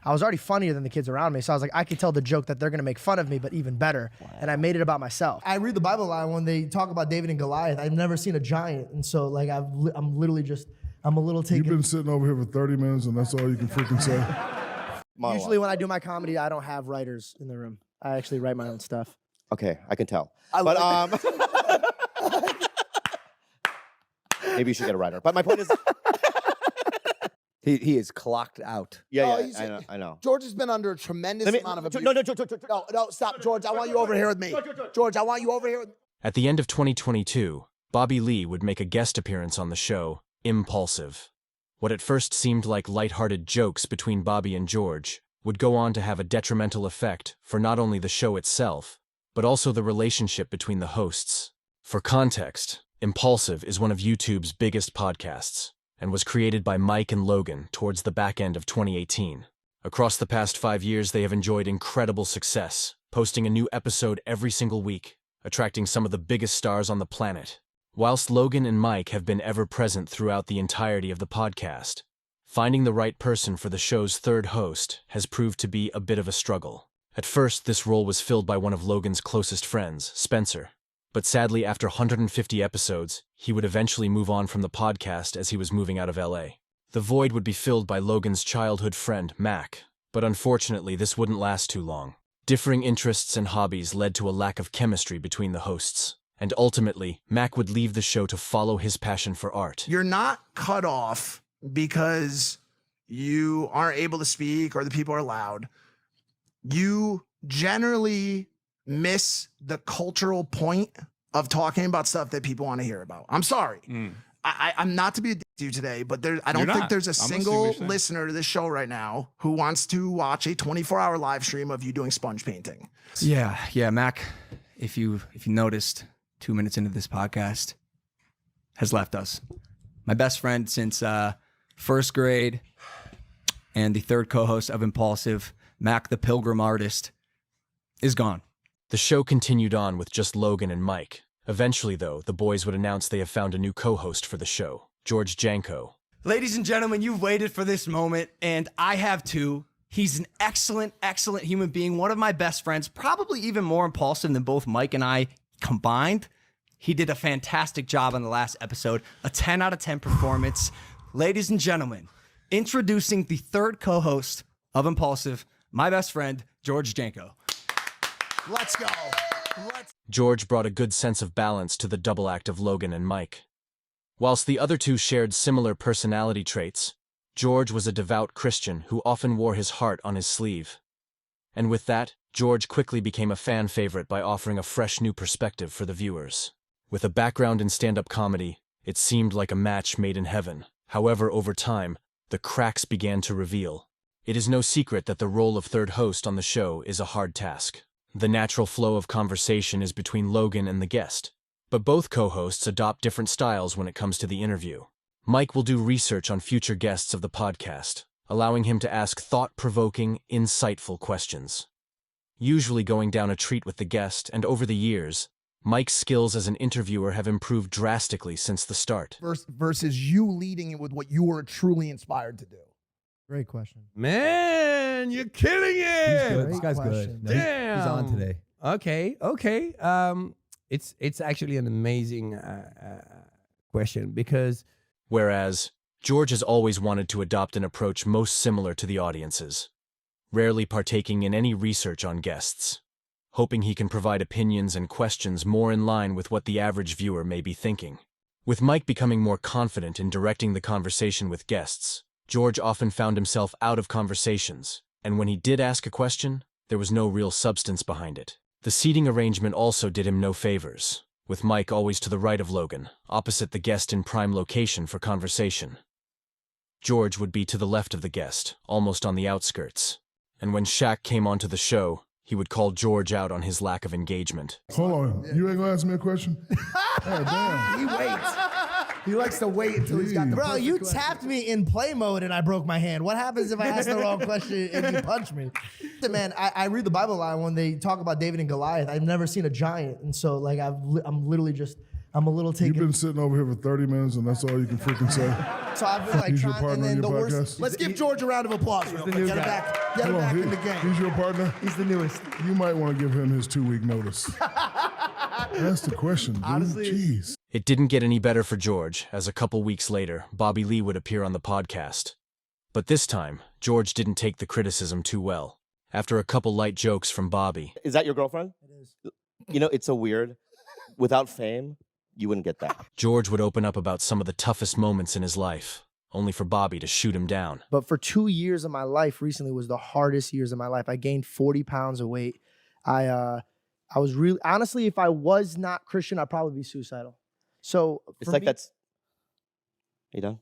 I was already funnier than the kids around me. So I was like, I could tell the joke that they're going to make fun of me, but even better. Wow. And I made it about myself. I read the Bible line when they talk about David and Goliath. I've never seen a giant. And so like, I'm literally just, I'm a little taken. You've been sitting over here for 30 minutes and that's all you can freaking say. Usually when I do my comedy, I don't have writers in the room. I actually write my own stuff. Okay, I can tell. Maybe you should get a writer. But my point is, he is clocked out. Yeah, I know. George has been under a tremendous amount of abuse. No, Stop, George. I want you over here with me. George, I want you over here. At the end of 2022, Bobby Lee would make a guest appearance on the show, Impaulsive. What at first seemed like lighthearted jokes between Bobby and George would go on to have a detrimental effect for not only the show itself, but also the relationship between the hosts. For context, Impaulsive is one of YouTube's biggest podcasts, and was created by Mike and Logan towards the back end of 2018. Across the past 5 years, they have enjoyed incredible success, posting a new episode every single week, attracting some of the biggest stars on the planet. Whilst Logan and Mike have been ever present throughout the entirety of the podcast, finding the right person for the show's third host has proved to be a bit of a struggle. At first, this role was filled by one of Logan's closest friends, Spencer. But sadly, after 150 episodes, he would eventually move on from the podcast as he was moving out of LA. The void would be filled by Logan's childhood friend, Mac. But unfortunately, this wouldn't last too long. Differing interests and hobbies led to a lack of chemistry between the hosts. And ultimately, Mac would leave the show to follow his passion for art. You're not cut off because you aren't able to speak or the people are loud. You generally miss the cultural point of talking about stuff that people want to hear about. I'm sorry. I'm not to be a dick to you today, but I don't think there's a single listener to this show right now who wants to watch a 24-hour live stream of you doing sponge painting. Yeah, Mac, if you noticed, 2 minutes into this podcast, has left us. My best friend since first grade and the third co-host of Impaulsive, Mac the Pilgrim Artist, is gone. The show continued on with just Logan and Mike. Eventually, though, the boys would announce they have found a new co-host for the show, George Janko. Ladies and gentlemen, you've waited for this moment, and I have too. He's an excellent, excellent human being, one of my best friends, probably even more impulsive than both Mike and I combined. He did a fantastic job on the last episode, a 10 out of 10 performance. Ladies and gentlemen, introducing the third co-host of Impaulsive, my best friend, George Janko. Let's go. George brought a good sense of balance to the double act of Logan and Mike. Whilst the other two shared similar personality traits, George was a devout Christian who often wore his heart on his sleeve. And with that, George quickly became a fan favorite by offering a fresh new perspective for the viewers. With a background in stand-up comedy, it seemed like a match made in heaven. However, over time, the cracks began to reveal. It is no secret that the role of third host on the show is a hard task. The natural flow of conversation is between Logan and the guest, but both co-hosts adopt different styles when it comes to the interview. Mike will do research on future guests of the podcast, allowing him to ask thought-provoking, insightful questions, usually going down a treat with the guest, and over the years, Mike's skills as an interviewer have improved drastically since the start. Versus you leading it with what you were truly inspired to do. Great question. Man, you're killing it. This guy's good. No, Damn. he's on today. Okay. It's actually an amazing question because Whereas, George has always wanted to adopt an approach most similar to the audience's, rarely partaking in any research on guests, hoping he can provide opinions and questions more in line with what the average viewer may be thinking. With Mike becoming more confident in directing the conversation with guests, George often found himself out of conversations, and when he did ask a question, there was no real substance behind it. The seating arrangement also did him no favors, with Mike always to the right of Logan, opposite the guest in prime location for conversation. George would be to the left of the guest, almost on the outskirts, and when Shaq came onto the show, he would call George out on his lack of engagement. Hold on, you ain't gonna ask me a question? Oh, damn. He waits. He likes to wait until he's got the Bro, you question. tapped me in play mode and I broke my hand. What happens if I ask the wrong question and you punch me? Man, I read the Bible line when they talk about David and Goliath. I've never seen a giant. And so like I'm literally just, I'm a little taken. You've been sitting over here for 30 minutes and that's all you can freaking say. So I've been like He's your trying, partner and then on the your worst. podcast? Let's give George a round of applause real quick. Get him back. Get him Come back on, in the game. he's your partner. He's the newest. You might want to give him his 2-week notice. That's the question, dude. Honestly- Jeez. It didn't get any better for George, as a couple weeks later, Bobby Lee would appear on the podcast. But this time, George didn't take the criticism too well. After a couple light jokes from Bobby, Is that your girlfriend? It is. You know, it's so weird. Without fame, you wouldn't get that. George would open up about some of the toughest moments in his life, only for Bobby to shoot him down. But for 2 years of my life recently was the hardest years of my life. I gained 40 pounds of weight. I was really, honestly, if I was not Christian, I'd probably be suicidal. So It's for like me- that's. You done?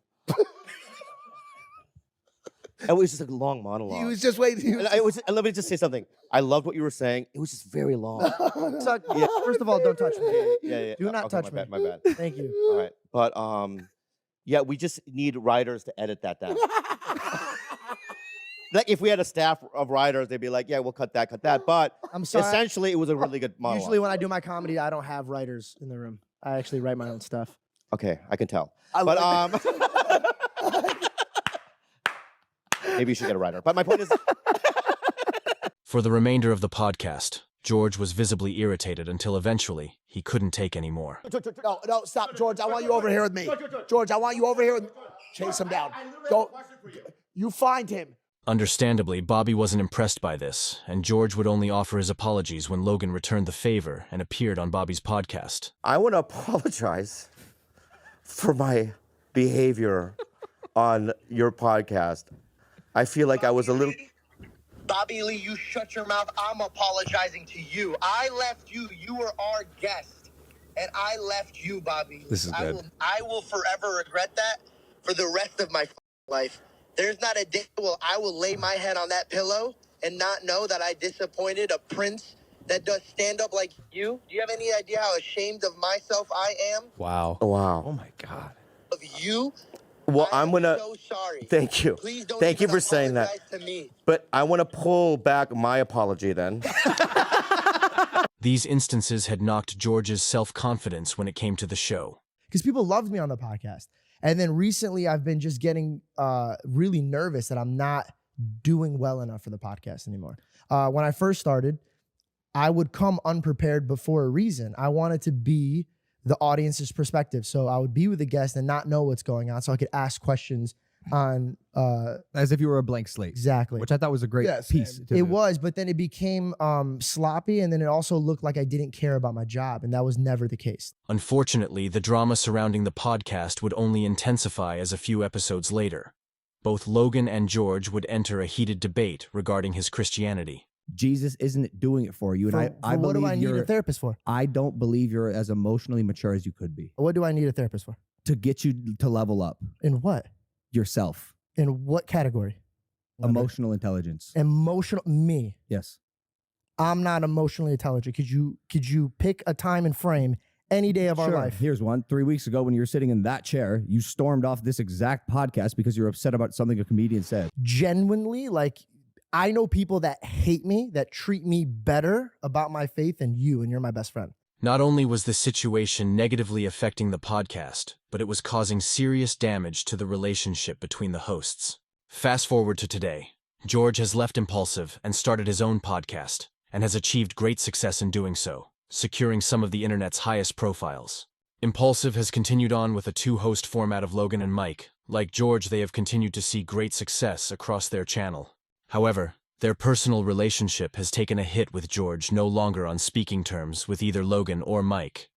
It was just a long monologue. He was just waiting. And let me just say something. I loved what you were saying. It was just very long. Yeah. First of all, don't touch me. Yeah. Do not Okay, touch my me. Bad, my bad. Thank you. All right. But yeah, we just need writers to edit that down. Like if we had a staff of writers, they'd be like, yeah, we'll cut that. But I'm sorry. essentially, it was a really good monologue. Usually when I do my comedy, I don't have writers in the room. I actually write my own stuff. Okay, I can tell. I But like- maybe you should get a writer. But my point is, For the remainder of the podcast, George was visibly irritated until eventually he couldn't take any more. No, stop, George. I want you over here with me. George, I want you over here with me. Chase him down. Go. You find him. Understandably, Bobby wasn't impressed by this, and George would only offer his apologies when Logan returned the favor and appeared on Bobby's podcast. I want to apologize for my behavior on your podcast. I feel like I was a little. Bobby Lee, you shut your mouth. I'm apologizing to you. I left you. You were our guest. And I left you, Bobby. This is good. I will forever regret that for the rest of my life. There's not a day where I will lay my head on that pillow and not know that I disappointed a prince that does stand up like you. Do you have any idea how ashamed of myself I am? Wow. Wow. Oh my God. Of you? Well, I I'm am gonna. so sorry. Thank you. Please don't Thank you even for saying that. apologize to me. But I want to pull back my apology then. These instances had knocked George's self-confidence when it came to the show. Because people loved me on the podcast. And then recently I've been just getting really nervous that I'm not doing well enough for the podcast anymore. When I first started, I would come unprepared before a reason. I wanted to be the audience's perspective. So I would be with a guest and not know what's going on so I could ask questions on As if you were a blank slate. exactly. Which I thought was a great Yes, piece. and to It the- was, but then it became sloppy, and then it also looked like I didn't care about my job, and that was never the case. Unfortunately, the drama surrounding the podcast would only intensify as a few episodes later. Both Logan and George would enter a heated debate regarding his Christianity. Jesus isn't doing it for you. And For I what do believe I need you're, a therapist for? I don't believe you're as emotionally mature as you could be What do I need a therapist for? to get you to level up In what? yourself. In what category? Emotional intelligence. Emotional. Me. Yes. I'm not emotionally intelligent. Could you pick a time and frame any day of our Sure. life? Here's one. 3 weeks ago, when you were sitting in that chair, you stormed off this exact podcast because you're upset about something a comedian said. Genuinely, like, I know people that hate me, that treat me better about my faith than you, and you're my best friend. Not only was the situation negatively affecting the podcast, but it was causing serious damage to the relationship between the hosts. Fast forward to today. George has left Impaulsive and started his own podcast, and has achieved great success in doing so, securing some of the internet's highest profiles. Impaulsive has continued on with a two-host format of Logan and Mike. Like George, they have continued to see great success across their channel. However, their personal relationship has taken a hit with George no longer on speaking terms with either Logan or Mike.